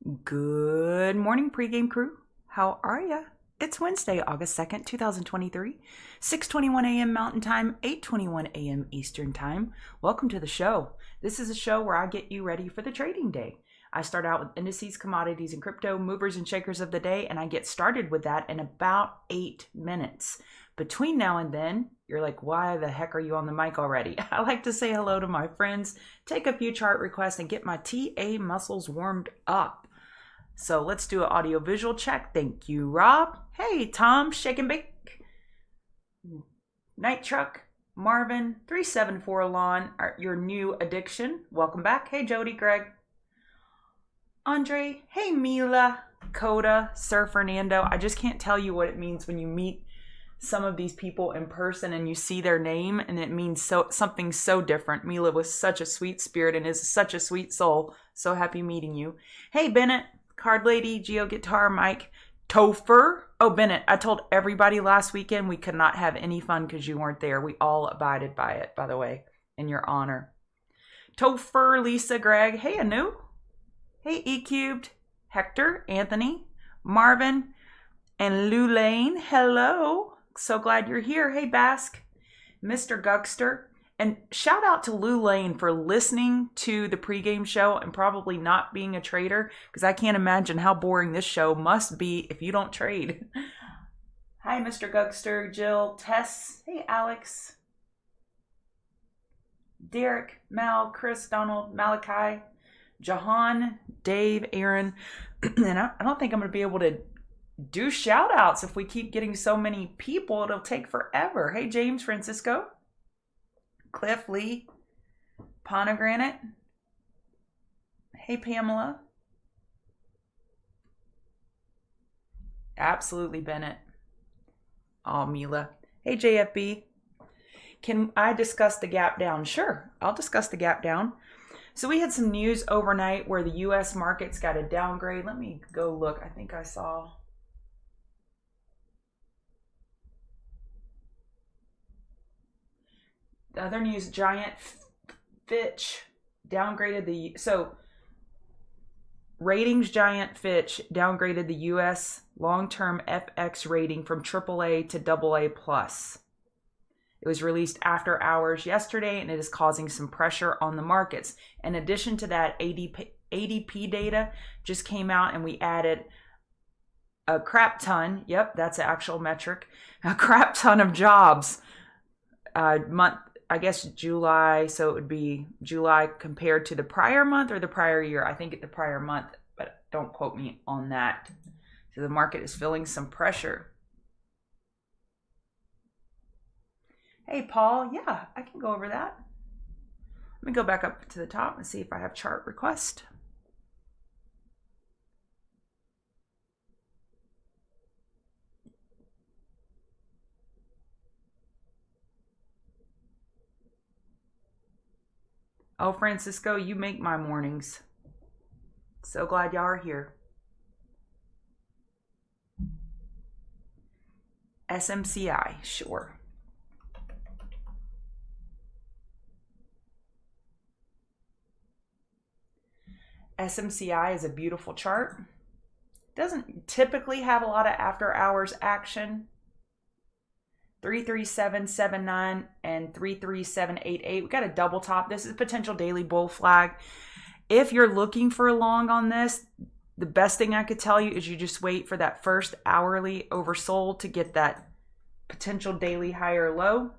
Good morning, pregame crew. How are ya? It's Wednesday, August 2nd, 2023, 6:21 a.m. Mountain Time, 8:21 a.m. Eastern Time. Welcome to the show. This is a show where I get you ready for the trading day. I start out with indices, commodities, and crypto, movers and shakers of the day, and I get started with that in about 8 minutes. Between now and then, you're like, why the heck are you on the mic already? I like to say hello to my friends, take a few chart requests, and get my TA muscles warmed up. So let's do an audio visual check. Thank you, Rob. Hey, Tom, Shake and Bake. Night Truck, Marvin, 374 Lawn, your new addiction. Welcome back. Hey, Jody, Greg. Andre, hey, Mila, Coda, Sir Fernando. I just can't tell you what it means when you meet some of these people in person and you see their name and it means something so different. Mila was such a sweet spirit and is such a sweet soul. So happy meeting you. Hey, Bennett. Card Lady, Geo Guitar, Mike, Topher. Oh, Bennett, I told everybody last weekend we could not have any fun because you weren't there. We all abided by it, by the way, in your honor. Topher, Lisa, Greg. Hey, Anu. Hey, E-Cubed, Hector, Anthony, Marvin, and Lulaine. Hello. So glad you're here. Hey, Basque, Mr. Gugster. And shout out to Lou Lane for listening to the pregame show and probably not being a trader, because I can't imagine how boring this show must be if you don't trade. Hi, Mr. Gugster, Jill, Tess, hey, Alex, Derek, Mal, Chris, Donald, Malachi, Jahan, Dave, Aaron. And I don't think I'm going to be able to do shout outs if we keep getting so many people. It'll take forever. Hey, James, Francisco. Cliff, Lee, Pomegranate. Hey, Pamela. Absolutely, Bennett. Oh, Mila. Hey, JFB. Can I discuss the gap down? Sure, I'll discuss the gap down. So we had some news overnight where the U.S. markets got a downgrade. Let me go look. I think I saw... The other news, Giant Fitch downgraded ratings giant Fitch downgraded the U.S. long-term FX rating from AAA to AA+. It was released after hours yesterday, and it is causing some pressure on the markets. In addition to that, ADP data just came out, and we added a crap ton. Yep, that's an actual metric. A crap ton of jobs. I guess July, so it would be July compared to the prior month or the prior year. I think the prior month, but don't quote me on that. So the market is feeling some pressure. Hey, Paul. Yeah, I can go over that. Let me go back up to the top and see if I have chart request. Oh, Francisco, you make my mornings. So glad y'all are here. SMCI, sure. SMCI is a beautiful chart. Doesn't typically have a lot of after hours action. 33779 and 33788. We got a double top. This is potential daily bull flag. If you're looking for a long on this, the best thing I could tell you is you just wait for that first hourly oversold to get that potential daily higher low.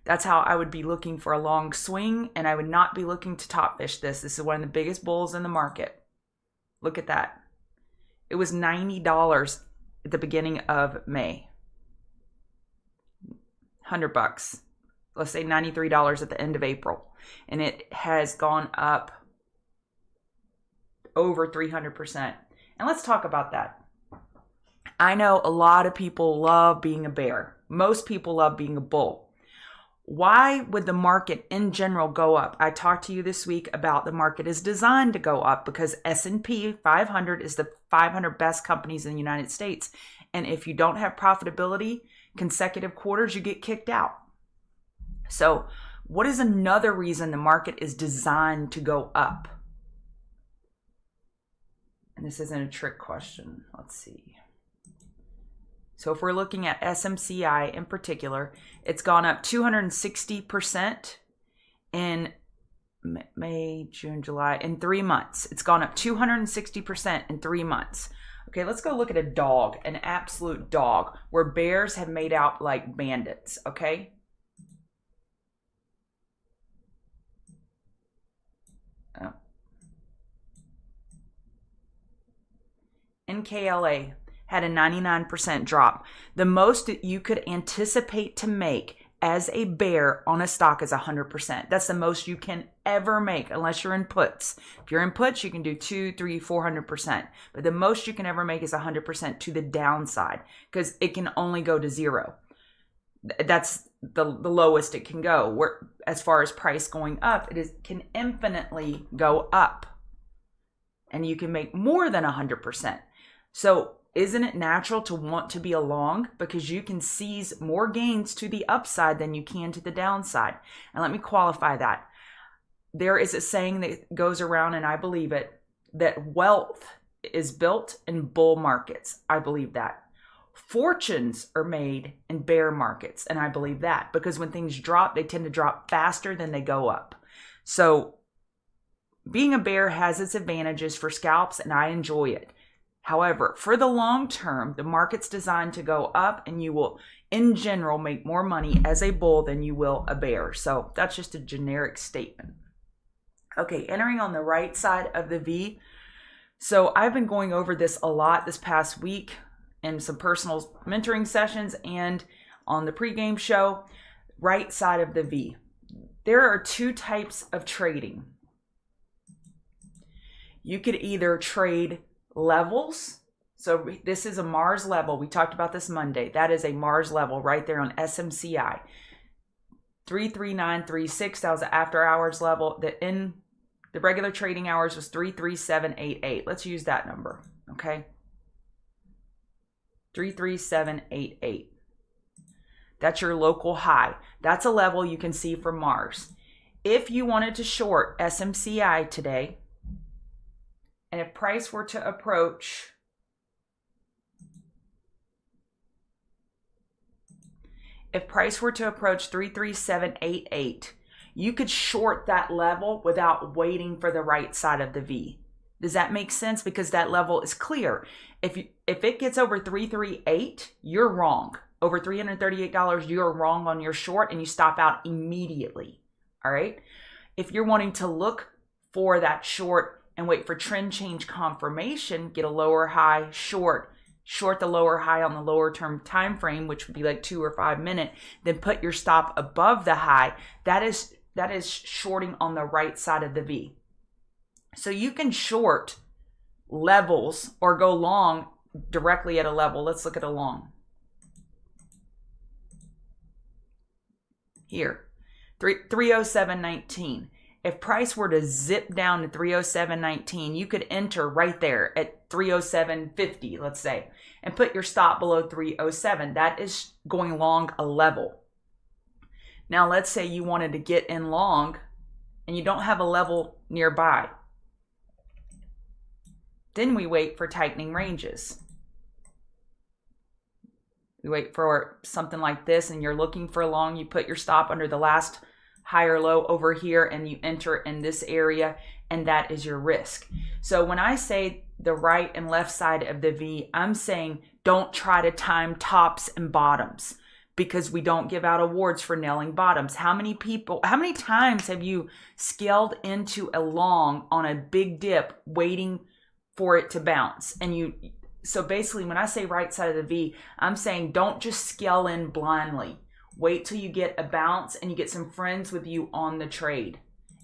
That's how I would be looking for a long swing, and I would not be looking to top fish this. This is one of the biggest bulls in the market. Look at that. It was $90 at the beginning of May. $100. Let's say $93 at the end of April. And it has gone up over 300%. And let's talk about that. I know a lot of people love being a bear. Most people love being a bull. Why would the market in general go up? I talked to you this week about the market is designed to go up because S&P 500 is the 500 best companies in the United States. And if you don't have profitability, consecutive quarters, you get kicked out. So what is another reason the market is designed to go up? And this isn't a trick question. Let's see. So if we're looking at SMCI in particular, it's gone up 260% in May, June, July, in 3 months. It's gone up 260% in 3 months. Okay, let's go look at a dog, an absolute dog, where bears have made out like bandits, okay? Oh. NKLA had a 99% drop. The most that you could anticipate to make as a bear on a stock is 100%. That's the most you can ever make unless you're in puts. If you're in puts, you can do 200, 300, 400%. But the most you can ever make is 100% to the downside because it can only go to 0. That's the lowest it can go. Where, as far as price going up, can infinitely go up. And you can make more than 100%. So isn't it natural to want to be along because you can seize more gains to the upside than you can to the downside? And let me qualify that. There is a saying that goes around, and I believe it, that wealth is built in bull markets. I believe that. Fortunes are made in bear markets, and I believe that because when things drop, they tend to drop faster than they go up. So being a bear has its advantages for scalps, and I enjoy it. However, for the long term, the market's designed to go up and you will, in general, make more money as a bull than you will a bear. So that's just a generic statement. Okay, entering on the right side of the V. So I've been going over this a lot this past week in some personal mentoring sessions and on the pregame show. Right side of the V. There are 2 types of trading. You could either trade levels. So this is a Mars level. We talked about this Monday. That is a Mars level right there on SMCI. 33936. That was the after hours level. The regular trading hours was 33788. Let's use that number. Okay. 33788. That's your local high. That's a level you can see for Mars. If you wanted to short SMCI today, and if price were to approach If price were to approach 33788, you could short that level without waiting for the right side of the V. Does that make sense? Because that level is clear. If it gets over 338, you're wrong. Over $338, you're wrong on your short and you stop out immediately. All right? If you're wanting to look for that short and wait for trend change confirmation, get a lower high, short the lower high on the lower term time frame, which would be like 2 or 5 minute, then put your stop above the high. That is shorting on the right side of the V. So you can short levels or go long directly at a level. Let's look at a long. Here, 307.19. If price were to zip down to 307.19, you could enter right there at 307.50, let's say, and put your stop below 307. That is going long a level. Now, let's say you wanted to get in long and you don't have a level nearby. Then we wait for tightening ranges. We wait for something like this and you're looking for long. You put your stop under the last high or low over here and you enter in this area, and that is your risk. So when I say the right and left side of the V, I'm saying don't try to time tops and bottoms because we don't give out awards for nailing bottoms. How many times have you scaled into a long on a big dip waiting for it to bounce? So basically when I say right side of the V, I'm saying don't just scale in blindly. Wait till you get a bounce and you get some friends with you on the trade.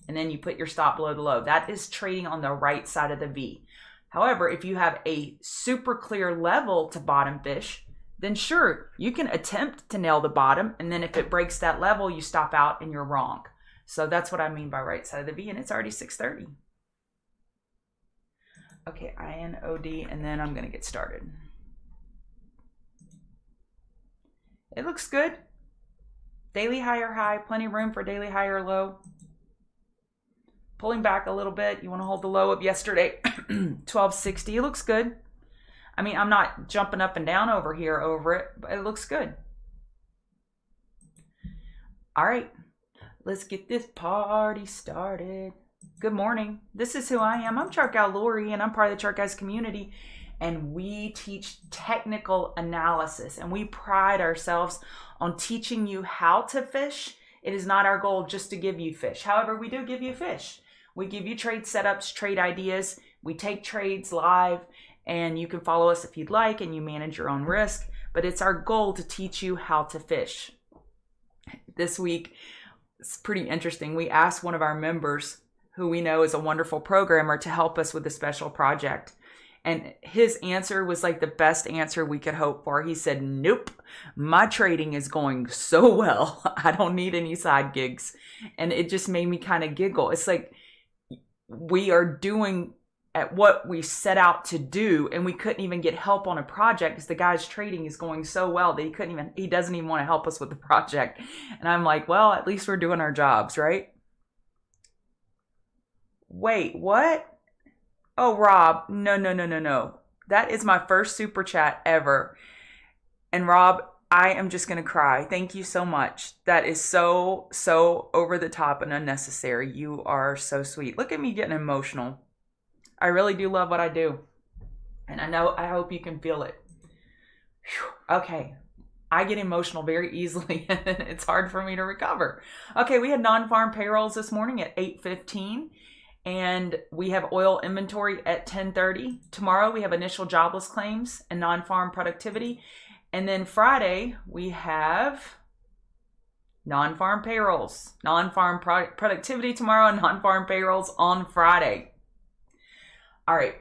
And then you put your stop below the low. That is trading on the right side of the V. However, if you have a super clear level to bottom fish, then sure, you can attempt to nail the bottom. And then if it breaks that level, you stop out and you're wrong. So that's what I mean by right side of the V. And it's already 6:30. Okay, INOD, and then I'm going to get started. It looks good. Daily high or high, plenty of room for daily high or low. Pulling back a little bit. You want to hold the low of yesterday, 1260. It looks good. I mean, I'm not jumping up and down over here over it, but it looks good. All right, let's get this party started. Good morning. This is who I am. I'm Chart Gal Lori, and I'm part of the Chart Guys community. And we teach technical analysis, and we pride ourselves on teaching you how to fish. It is not our goal just to give you fish. However, we do give you fish. We give you trade setups, trade ideas. We take trades live, and you can follow us if you'd like, and you manage your own risk. But it's our goal to teach you how to fish. This week, it's pretty interesting. We asked one of our members, who we know is a wonderful programmer, to help us with a special project. And his answer was like the best answer we could hope for. He said, nope, my trading is going so well. I don't need any side gigs. And it just made me kind of giggle. It's like we are doing at what we set out to do, and we couldn't even get help on a project because the guy's trading is going so well that he doesn't even want to help us with the project. And I'm like, well, at least we're doing our jobs, right? Wait, what? Oh, Rob, no. That is my first super chat ever. And Rob, I am just going to cry. Thank you so much. That is so over the top and unnecessary. You are so sweet. Look at me getting emotional. I really do love what I do. And I hope you can feel it. Whew. Okay. I get emotional very easily, and it's hard for me to recover. Okay, we had non-farm payrolls this morning at 8:15. And we have oil inventory at 10:30. Tomorrow we have initial jobless claims and non-farm productivity. And then Friday we have non-farm payrolls, non-farm productivity tomorrow, and non-farm payrolls on Friday. All right.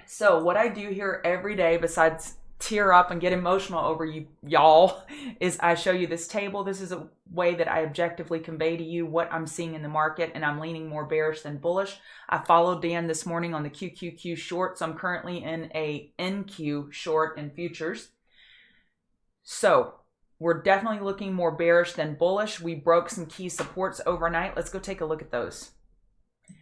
So what I do here every day, besides tear up and get emotional over y'all, is I show you this table. This is a way that I objectively convey to you what I'm seeing in the market, and I'm leaning more bearish than bullish. I followed Dan this morning on the QQQ short, so I'm currently in a NQ short in futures. So we're definitely looking more bearish than bullish. We broke some key supports overnight. Let's go take a look at those.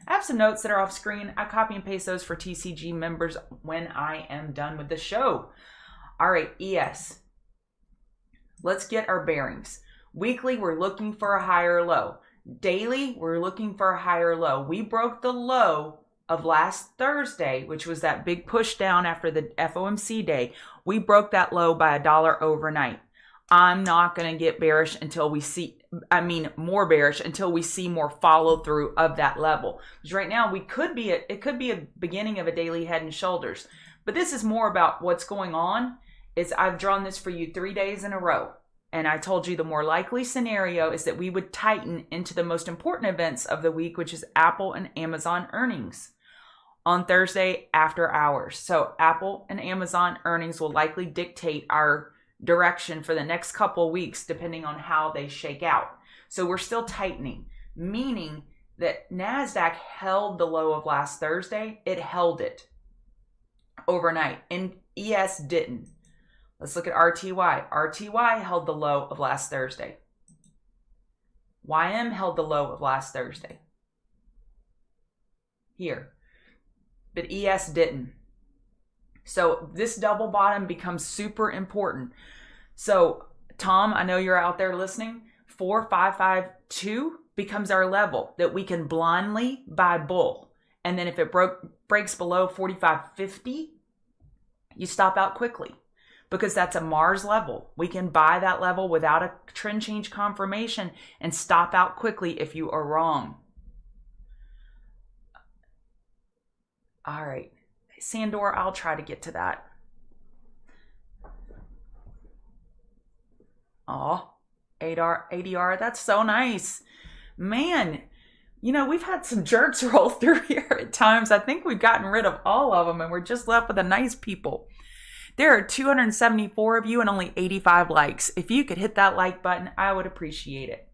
I have some notes that are off screen. I copy and paste those for TCG members when I am done with the show. All right, ES. Let's get our bearings. Weekly, we're looking for a higher low. Daily, we're looking for a higher low. We broke the low of last Thursday, which was that big push down after the FOMC day. We broke that low by $1 overnight. I'm not going to get bearish until we see, more bearish until we see more follow through of that level. Because right now it could be a beginning of a daily head and shoulders. But this is more about what's going on. I've drawn this for you 3 days in a row. And I told you the more likely scenario is that we would tighten into the most important events of the week, which is Apple and Amazon earnings on Thursday after hours. So Apple and Amazon earnings will likely dictate our direction for the next couple of weeks, depending on how they shake out. So we're still tightening, meaning that NASDAQ held the low of last Thursday. It held it overnight, and ES didn't. Let's look at RTY. RTY held the low of last Thursday. YM held the low of last Thursday. Here. But ES didn't. So this double bottom becomes super important. So Tom, I know you're out there listening. 4552 becomes our level that we can blindly buy bull. And then if it breaks below 4550, you stop out quickly, because that's a Mars level. We can buy that level without a trend change confirmation and stop out quickly if you are wrong. All right. Sandor, I'll try to get to that. Oh, ADR, that's so nice. Man, we've had some jerks roll through here at times. I think we've gotten rid of all of them, and we're just left with the nice people. There are 274 of you and only 85 likes. If you could hit that like button, I would appreciate it.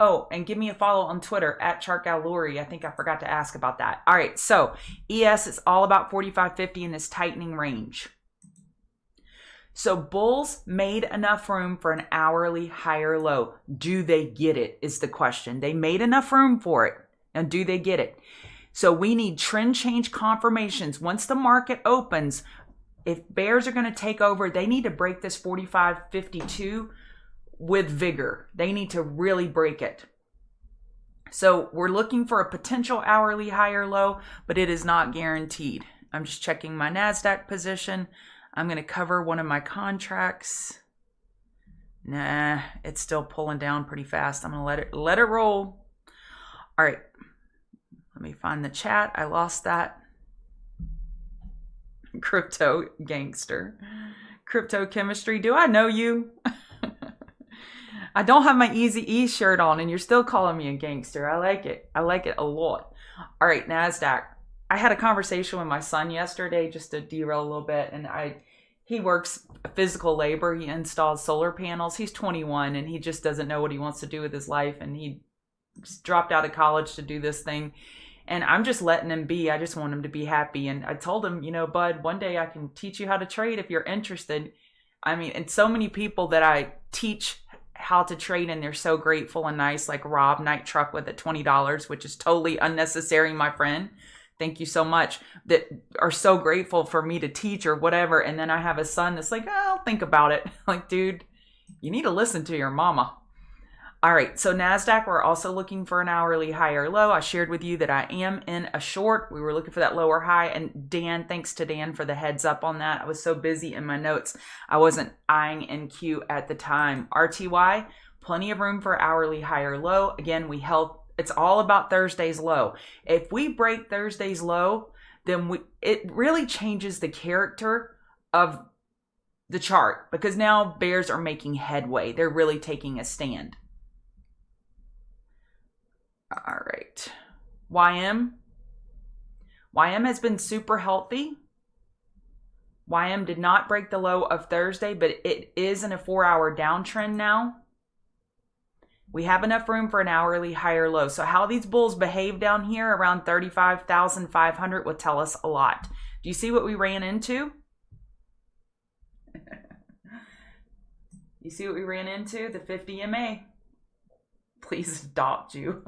Oh, and give me a follow on Twitter at ChartGalLori. I think I forgot to ask about that. All right, so ES is all about 45.50 in this tightening range. So bulls made enough room for an hourly higher low. Do they get it is the question. They made enough room for it. And do they get it? So we need trend change confirmations. Once the market opens, if bears are going to take over, they need to break this 45.52 with vigor. They need to really break it. So we're looking for a potential hourly high or low, but it is not guaranteed. I'm just checking my NASDAQ position. I'm going to cover one of my contracts. Nah, it's still pulling down pretty fast. I'm going to let it roll. All right. Let me find the chat. I lost that. Crypto gangster. Crypto chemistry. Do I know you? I don't have my Easy E shirt on and you're still calling me a gangster. I like it. I like it a lot. All right, NASDAQ. I had a conversation with my son yesterday, just to derail a little bit. And he works physical labor. He installs solar panels. He's 21 and he just doesn't know what he wants to do with his life. And he dropped out of college to do this thing. And I'm just letting him be. I just want him to be happy. And I told him, you know, bud, one day I can teach you how to trade if you're interested. I mean, and so many people that I teach how to trade and they're so grateful and nice, like Rob Night Truck with it $20, which is totally unnecessary, my friend. Thank you so much. That are so grateful for me to teach or whatever. And then I have a son that's like, oh, I'll think about it. Like, dude, you need to listen to your mama. All right, so NASDAQ, we're also looking for an hourly high or low. I shared with you that I am in a short. We were looking for that lower high. And Dan, thanks to Dan for the heads up on that. I was so busy in my notes, I wasn't eyeing NQ at the time. RTY, plenty of room for hourly high or low. Again, we held, it's all about Thursday's low. If we break Thursday's low, then it really changes the character of the chart because now bears are making headway. They're really taking a stand. All right. YM has been super healthy. YM did not break the low of Thursday, but it is in a 4-hour downtrend now. We have enough room for an hourly higher low. So how these bulls behave down here around 35,500 will tell us a lot. Do you see what we ran into? You see what we ran into? The 50 MA. Please adopt you.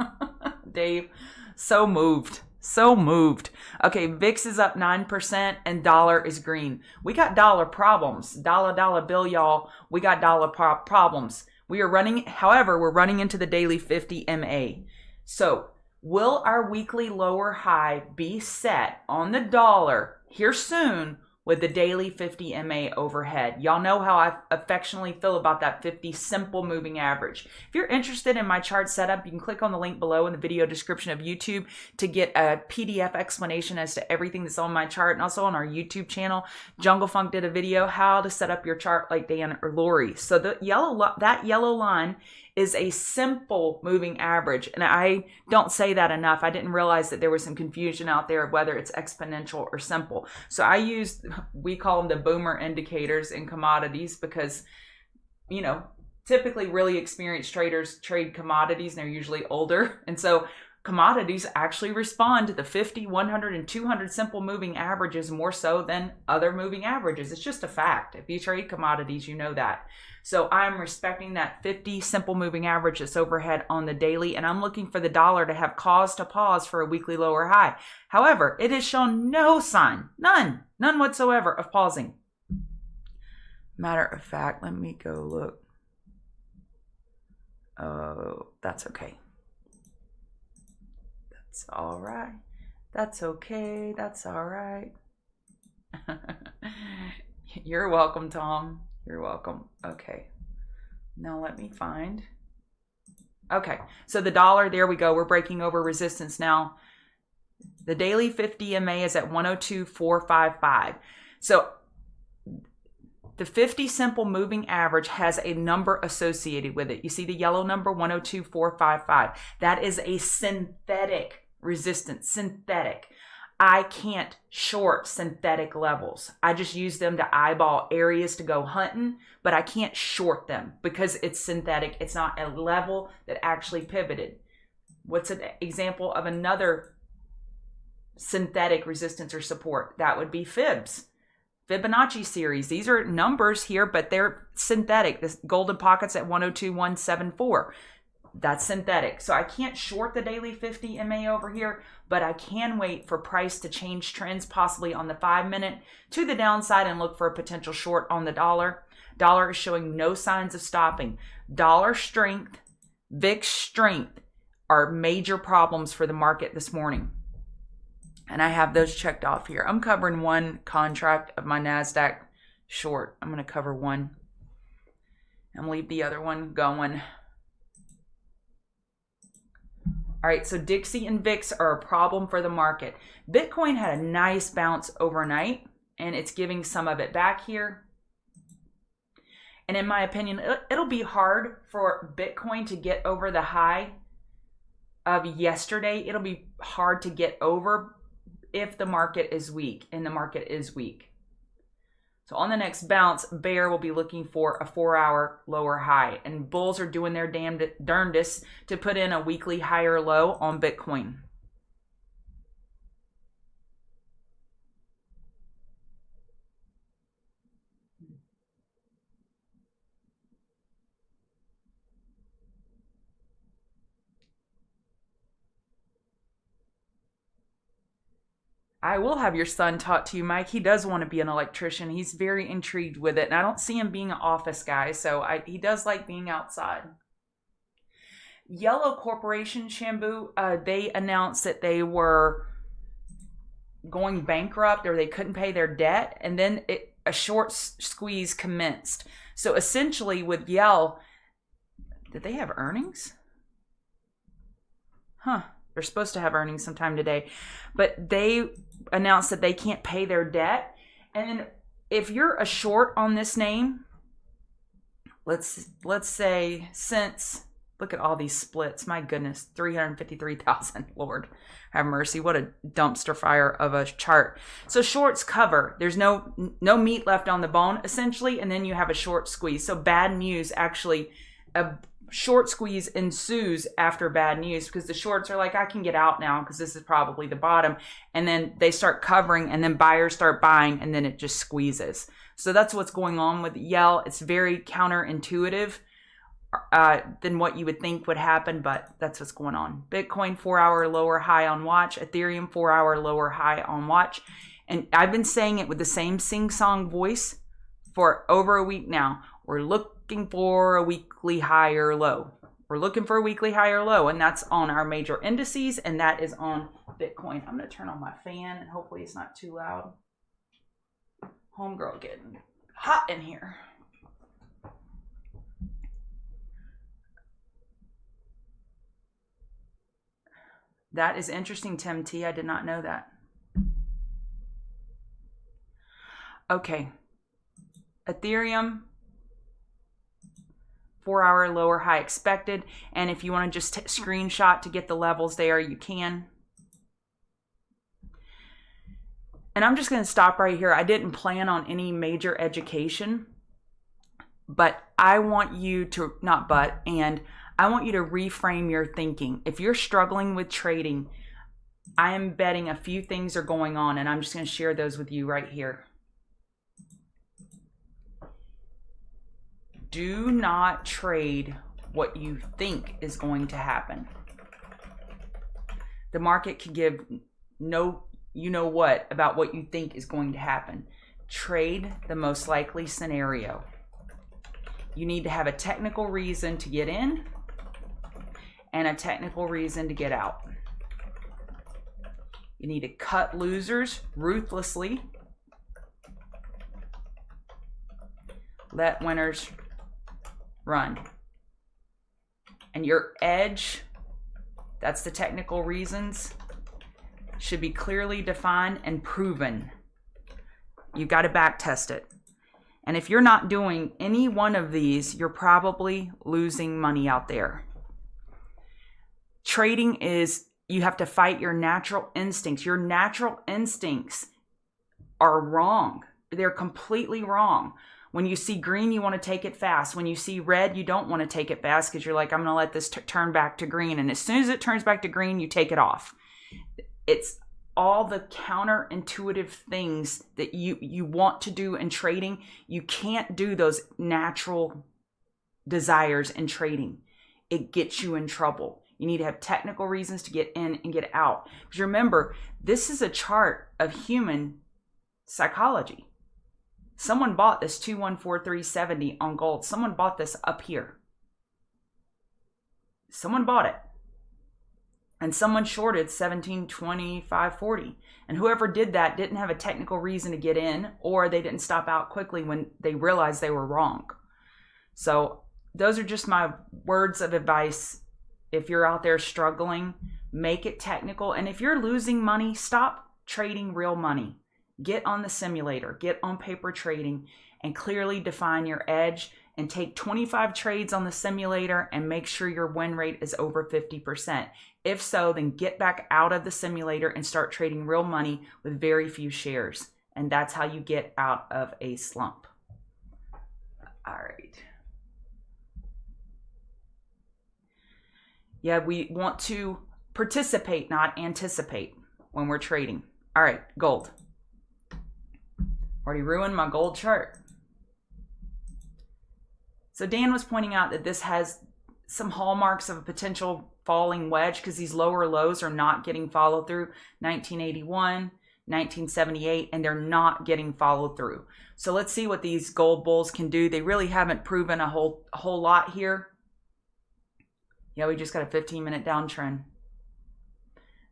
Dave, so moved. So moved. Okay, VIX is up 9% and dollar is green. We got dollar problems. Dollar bill, y'all. We got dollar problems. We are running, however, we're running into the daily 50 MA. So will our weekly lower high be set on the dollar here soon with the daily 50 MA overhead? Y'all know how I affectionately feel about that 50 simple moving average. If you're interested in my chart setup, you can click on the link below in the video description of YouTube to get a PDF explanation as to everything that's on my chart, and also on our YouTube channel. Jungle Funk did a video how to set up your chart like Dan or Lori. So that yellow line is a simple moving average. And I don't say that enough. I didn't realize that there was some confusion out there of whether it's exponential or simple. So I use, we call them the boomer indicators in commodities because, you know, typically really experienced traders trade commodities and they're usually older. And so commodities actually respond to the 50, 100, and 200 simple moving averages more so than other moving averages. It's just a fact. If you trade commodities, you know that. So I'm respecting that 50 simple moving average that's overhead on the daily, and I'm looking for the dollar to have cause to pause for a weekly lower high. However, it has shown no sign, none whatsoever of pausing. Matter of fact, let me go look. Oh, that's okay. That's all right. That's okay. That's all right. You're welcome, Tom. You're welcome. Okay. Now let me find. Okay. So the dollar, there we go. We're breaking over resistance now. The daily 50 MA is at 102.455. So the 50 simple moving average has a number associated with it. You see the yellow number, 102.455. That is a synthetic resistance. Synthetic. I can't short synthetic levels. I just use them to eyeball areas to go hunting, but I can't short them because it's synthetic. It's not a level that actually pivoted. What's an example of another synthetic resistance or support? That would be fibs. Fibonacci series. These are numbers here, but they're synthetic. This golden pocket's at 102.174. That's synthetic. So I can't short the daily 50 MA over here, but I can wait for price to change trends, possibly on the 5-minute to the downside, and look for a potential short on the dollar. Dollar is showing no signs of stopping. Dollar strength, VIX strength are major problems for the market this morning. And I have those checked off here. I'm covering one contract of my NASDAQ short. I'm going to cover one and leave the other one going. All right, so Dixie and VIX are a problem for the market. Bitcoin had a nice bounce overnight, and it's giving some of it back here. And in my opinion, it'll be hard for Bitcoin to get over the high of yesterday. It'll be hard to get over if the market is weak, and the market is weak. So on the next bounce, bear will be looking for a 4-hour lower high, and bulls are doing their darndest to put in a weekly higher low on Bitcoin. I will have your son talk to you, Mike. He does want to be an electrician. He's very intrigued with it. And I don't see him being an office guy, so he does like being outside. Yellow Corporation, Shambu, they announced that they were going bankrupt, or they couldn't pay their debt. And then a short squeeze commenced. So essentially with Yell, did they have earnings? Huh. They're supposed to have earnings sometime today, but they announced that they can't pay their debt. And if you're a short on this name, let's say since, look at all these splits. My goodness, 353,000. Lord have mercy. What a dumpster fire of a chart. So shorts cover. There's no meat left on the bone, essentially, and then you have a short squeeze. So bad news, actually, a short squeeze ensues after bad news, because the shorts are like, I can get out now because this is probably the bottom. And then they start covering, and then buyers start buying, and then it just squeezes. So that's what's going on with Yell. It's very counterintuitive than what you would think would happen, but that's what's going on. Bitcoin 4-hour lower high on watch. Ethereum 4-hour lower high on watch. And I've been saying it with the same sing-song voice for over a week now. We're looking for a weekly higher low. We're looking for a weekly higher low, and that's on our major indices, and that is on Bitcoin. I'm going to turn on my fan, and hopefully it's not too loud. Homegirl getting hot in here. That is interesting, Tim T. I did not know that. Okay. Ethereum, 4-hour lower high expected. And if you want to just screenshot to get the levels there, you can. And I'm just going to stop right here. I didn't plan on any major education, but I want you to, I want you to reframe your thinking. If you're struggling with trading, I am betting a few things are going on, and I'm just going to share those with you right here. Do not trade what you think is going to happen. The market can give no you-know-what about what you think is going to happen. Trade the most likely scenario. You need to have a technical reason to get in and a technical reason to get out. You need to cut losers ruthlessly. Let winners run. And your edge, that's the technical reasons, should be clearly defined and proven. You've got to back test it. And if you're not doing any one of these, you're probably losing money out there. Trading is, you have to fight your natural instincts. Your natural instincts are wrong. They're completely wrong. When you see green, you want to take it fast. When you see red, you don't want to take it fast because you're like, I'm going to let this turn back to green. And as soon as it turns back to green, you take it off. It's all the counterintuitive things that you want to do in trading. You can't do those natural desires in trading. it gets you in trouble. You need to have technical reasons to get in and get out. Because remember, this is a chart of human psychology. Someone bought this 214370 on gold. Someone bought this up here. Someone bought it. And someone shorted 1725.40. And whoever did that didn't have a technical reason to get in, or they didn't stop out quickly when they realized they were wrong. So those are just my words of advice. If you're out there struggling, make it technical. And if you're losing money, stop trading real money. Get on the simulator, get on paper trading, and clearly define your edge, and take 25 trades on the simulator and make sure your win rate is over 50%. If so, then get back out of the simulator and start trading real money with very few shares. And that's how you get out of a slump. All right. Yeah, we want to participate, not anticipate when we're trading. All right, gold. Already ruined my gold chart. So Dan was pointing out that this has some hallmarks of a potential falling wedge because these lower lows are not getting followed through. 1981, 1978, and they're not getting followed through. So let's see what these gold bulls can do. They really haven't proven a whole lot here. Yeah, we just got a 15-minute downtrend.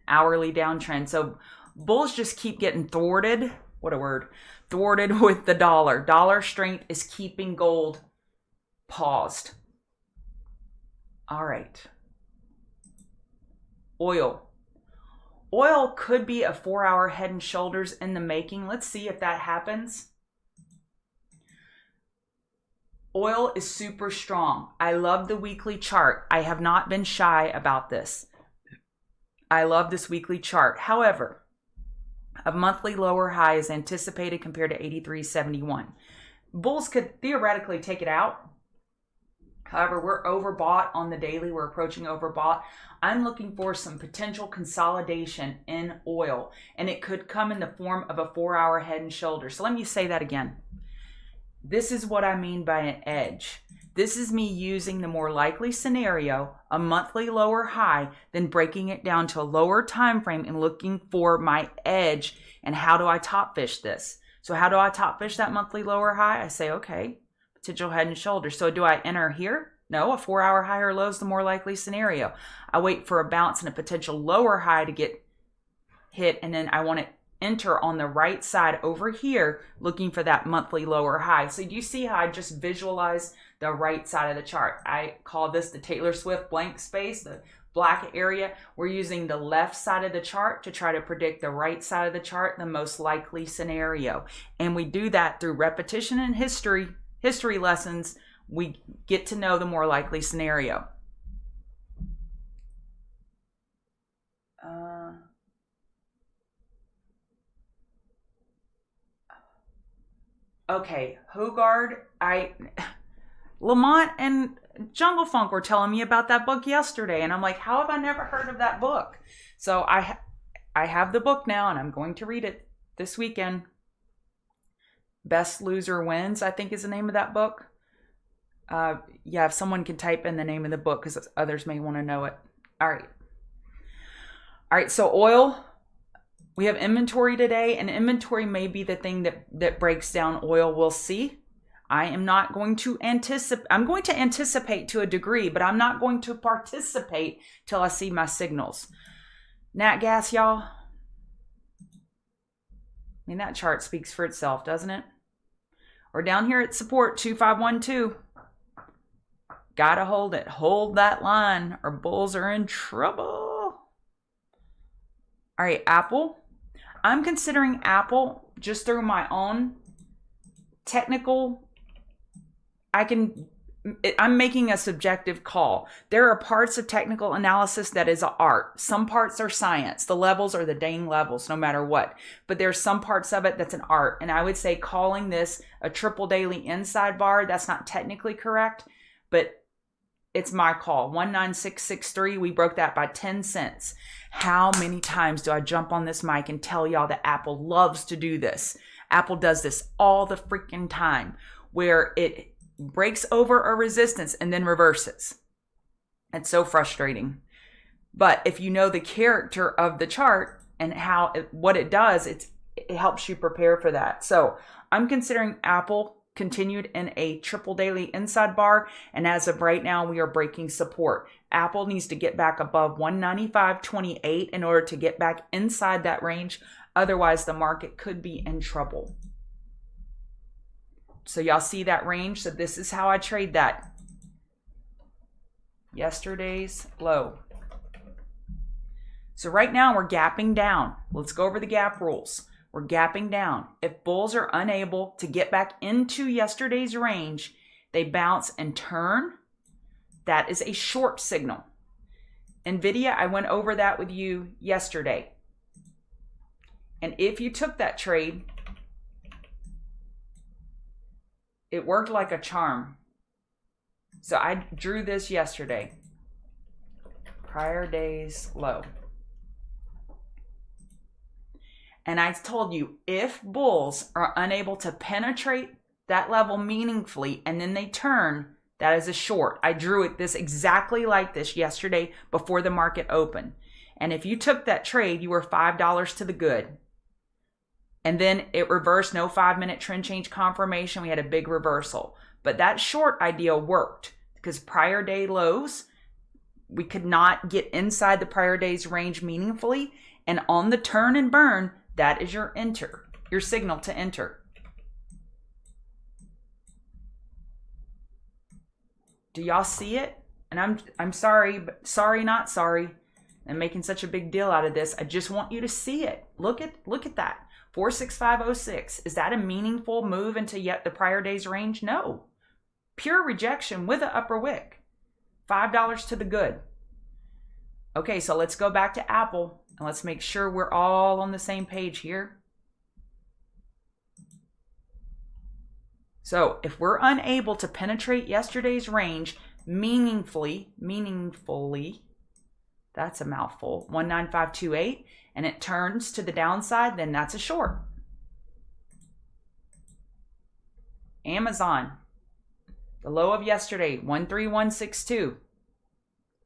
Hourly downtrend. So bulls just keep getting thwarted. What a word. Thwarted with the dollar. Dollar strength is keeping gold paused. All right. Oil. Oil could be a 4-hour head and shoulders in the making. Let's see if that happens. Oil is super strong. I love the weekly chart. I have not been shy about this. I love this weekly chart. However, a monthly lower high is anticipated compared to 83.71. Bulls could theoretically take it out. However, we're overbought on the daily. We're approaching overbought. I'm looking for some potential consolidation in oil, and it could come in the form of a 4-hour head and shoulders. So let me say that again. This is what I mean by an edge. This is me using the more likely scenario, a monthly lower high, then breaking it down to a lower time frame and looking for my edge. And how do I top fish this? So how do I top fish that monthly lower high? I say, okay, potential head and shoulders. So do I enter here? No, a 4-hour high or low is the more likely scenario. I wait for a bounce and a potential lower high to get hit, and then I want to enter on the right side over here looking for that monthly lower high. So do you see how I just visualize the right side of the chart? I call this the Taylor Swift blank space, the black area. We're using the left side of the chart to try to predict the right side of the chart, the most likely scenario. And we do that through repetition and history lessons. We get to know the more likely scenario. Okay, Hogard, Lamont and Jungle Funk were telling me about that book yesterday, and I'm like, how have I never heard of that book? So I have the book now, and I'm going to read it this weekend. Best Loser Wins, I think is the name of that book. Yeah, if someone can type in the name of the book, because others may want to know it. All right, so oil. We have inventory today, and inventory may be the thing that breaks down oil. We'll see. I am not going to anticipate. I'm going to anticipate to a degree, but I'm not going to participate till I see my signals. Nat gas, y'all. I mean, that chart speaks for itself, doesn't it? We're down here at support 2512. Gotta hold it. Hold that line, or bulls are in trouble. All right, Apple. I'm considering Apple just through my own technical. I'm making a subjective call. There are parts of technical analysis that is art. Some parts are science. The levels are the dang levels, no matter what. But there's some parts of it that's an art. And I would say calling this a triple daily inside bar, that's not technically correct, but it's my call. 19663, we broke that by 10 cents. How many times do I jump on this mic and tell y'all that Apple loves to do this? Apple does this all the freaking time, where it breaks over a resistance and then reverses. It's so frustrating. But if you know the character of the chart and what it does, it helps you prepare for that. So I'm considering Apple continued in a triple daily inside bar, and as of right now, we are breaking support. Apple needs to get back above 195.28 in order to get back inside that range. Otherwise, the market could be in trouble. So y'all see that range? So this is how I trade that. Yesterday's low. So right now we're gapping down. Let's go over the gap rules. We're gapping down. If bulls are unable to get back into yesterday's range, they bounce and turn. That is a short signal. NVIDIA, I went over that with you yesterday. And if you took that trade, it worked like a charm. So I drew this yesterday. Prior day's low. And I told you, if bulls are unable to penetrate that level meaningfully and then they turn, that is a short. I drew this exactly like this yesterday before the market opened. And if you took that trade, you were $5 to the good. And then it reversed, no 5-minute trend change confirmation. We had a big reversal. But that short idea worked because prior day lows, we could not get inside the prior day's range meaningfully. And on the turn and burn, that is your signal to enter. Do y'all see it? And I'm sorry, but sorry, not sorry. I'm making such a big deal out of this. I just want you to see it. Look at that. 46506. Is that a meaningful move into yet the prior day's range? No. Pure rejection with an upper wick. $5 to the good. Okay, so let's go back to Apple and let's make sure we're all on the same page here. So if we're unable to penetrate yesterday's range meaningfully, that's a mouthful, 19528, and it turns to the downside, then that's a short. Amazon, the low of yesterday, 13162.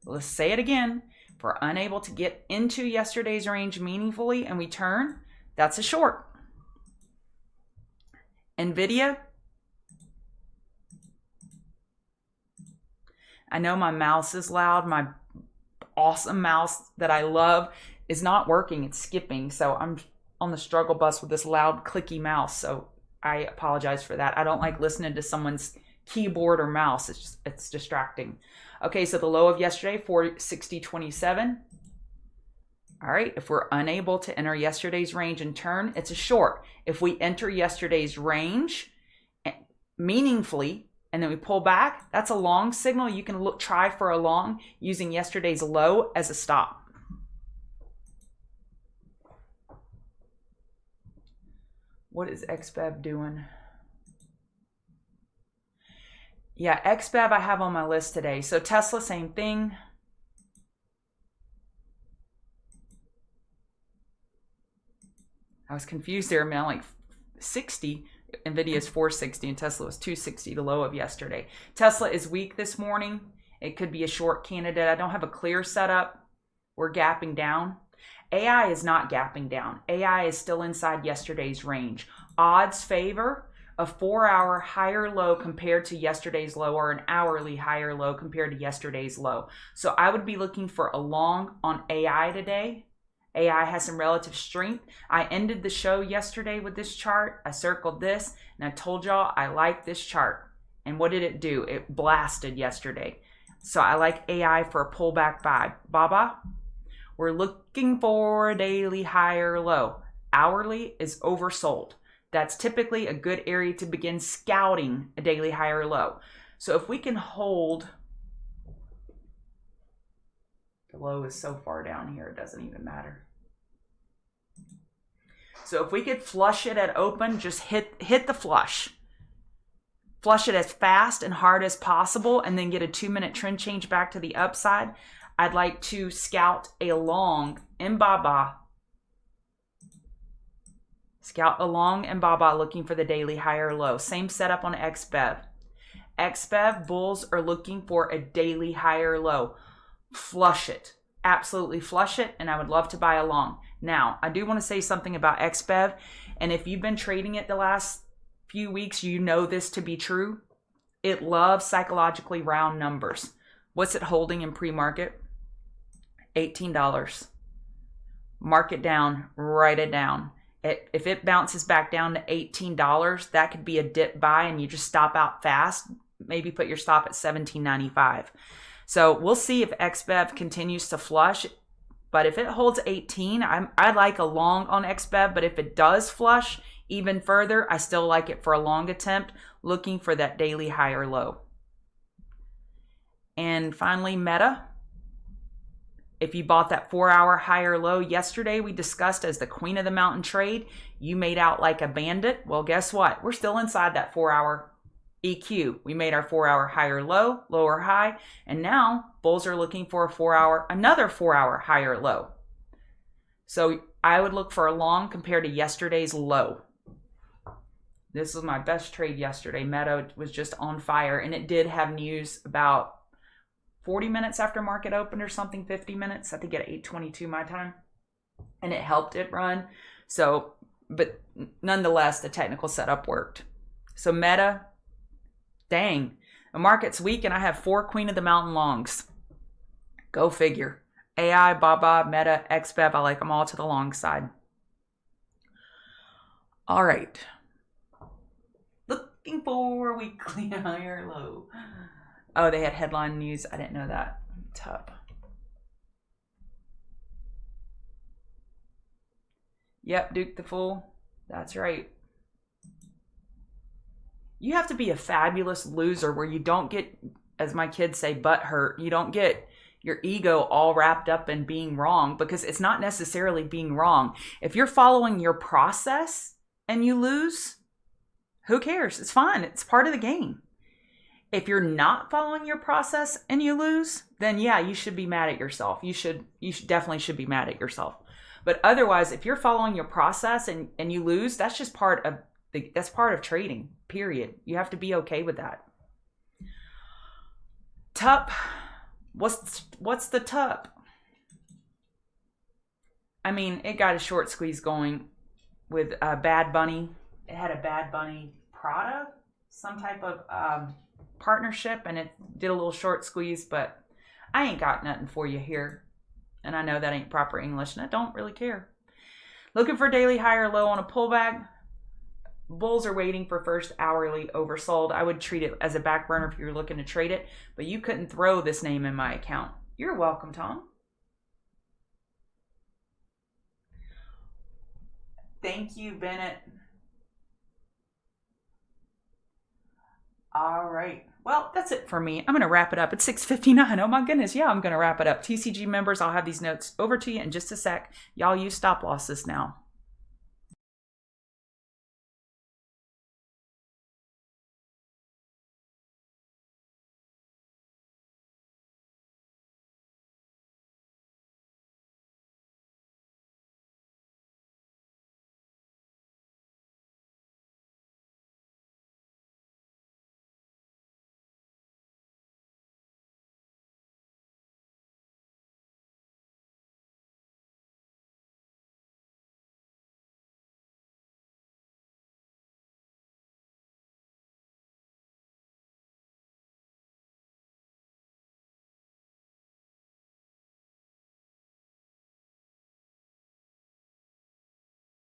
Let's say it again. If we're unable to get into yesterday's range meaningfully and we turn, that's a short. NVIDIA, I know my mouse is loud. My awesome mouse that I love is not working. It's skipping. So I'm on the struggle bus with this loud clicky mouse. So I apologize for that. I don't like listening to someone's keyboard or mouse. It's distracting. Okay, so the low of yesterday, 460.27. All right, if we're unable to enter yesterday's range and turn, it's a short. If we enter yesterday's range meaningfully and then we pull back, that's a long signal. You can try for a long using yesterday's low as a stop. What is XBEV doing? Yeah, XBEV I have on my list today. So Tesla, same thing. I was confused there, man. Like 60, NVIDIA's 460 and Tesla was 260, the low of yesterday. Tesla is weak this morning. It could be a short candidate. I don't have a clear setup. We're gapping down. AI is not gapping down. AI is still inside yesterday's range. Odds favor a 4-hour higher low compared to yesterday's low, or an hourly higher low compared to yesterday's low. So I would be looking for a long on AI today. AI has some relative strength. I ended the show yesterday with this chart. I circled this and I told y'all I like this chart. And what did it do? It blasted yesterday. So I like AI for a pullback buy. Baba, we're looking for a daily higher low. Hourly is oversold. That's typically a good area to begin scouting a daily higher low. So if we can hold, the low is so far down here, it doesn't even matter. So if we could flush it at open, just hit the flush. Flush it as fast and hard as possible and then get a 2-minute trend change back to the upside. I'd like to scout a long in Baba. Scout along and Baba looking for the daily higher low. Same setup on XBEV. XBEV bulls are looking for a daily higher low. flush it. Absolutely flush it, and I would love to buy along. Now, I do want to say something about XBEV, and if you've been trading it the last few weeks, you know this to be true. It loves psychologically round numbers. What's it holding in pre-market? $18. Mark it down, write it down. If it bounces back down to $18, that could be a dip buy and you just stop out fast. Maybe put your stop at $17.95. So we'll see if XBEV continues to flush. But if it holds 18, I like a long on XBEV. But if it does flush even further, I still like it for a long attempt, looking for that daily high or low. And finally, Meta. If you bought that 4-hour high or low yesterday, we discussed as the queen of the mountain trade, you made out like a bandit. Well, guess what? We're still inside that 4-hour EQ. We made our 4-hour high or low, low or high, and now bulls are looking for another 4-hour high or low. So I would look for a long compared to yesterday's low. This was my best trade yesterday. Meta was just on fire, and it did have news about 40 minutes after market open or something, 50 minutes, I think at 8:22 my time, and it helped it run. So, but nonetheless, the technical setup worked. So Meta, dang, the market's weak and I have 4 Queen of the Mountain longs. Go figure. AI, Baba, Meta, XBEV, I like them all to the long side. All right. Looking for weekly high or low. Oh, they had headline news. I didn't know that. Top. Yep, Duke the Fool. That's right. You have to be a fabulous loser where you don't get, as my kids say, butt hurt. You don't get your ego all wrapped up in being wrong, because it's not necessarily being wrong. If you're following your process and you lose, who cares? It's fine. It's part of the game. If you're not following your process and you lose, then yeah, you should be mad at yourself. You definitely should be mad at yourself. But otherwise, if you're following your process and you lose, that's just part of trading, period. You have to be okay with that. TUP, what's the TUP? I mean, it got a short squeeze going with a Bad Bunny. It had a Bad Bunny Prada, some type of partnership, and it did a little short squeeze, but I ain't got nothing for you here. And I know that ain't proper English, and I don't really care. Looking for daily high or low on a pullback. Bulls are waiting for first hourly oversold. I would treat it as a back burner if you're looking to trade it, but you couldn't throw this name in my account. You're welcome, Tom. Thank you, Bennett. All right. Well, that's it for me. I'm going to wrap it up. It's 6:59. Oh my goodness. Yeah, I'm going to wrap it up. TCG members, I'll have these notes over to you in just a sec. Y'all use stop losses now.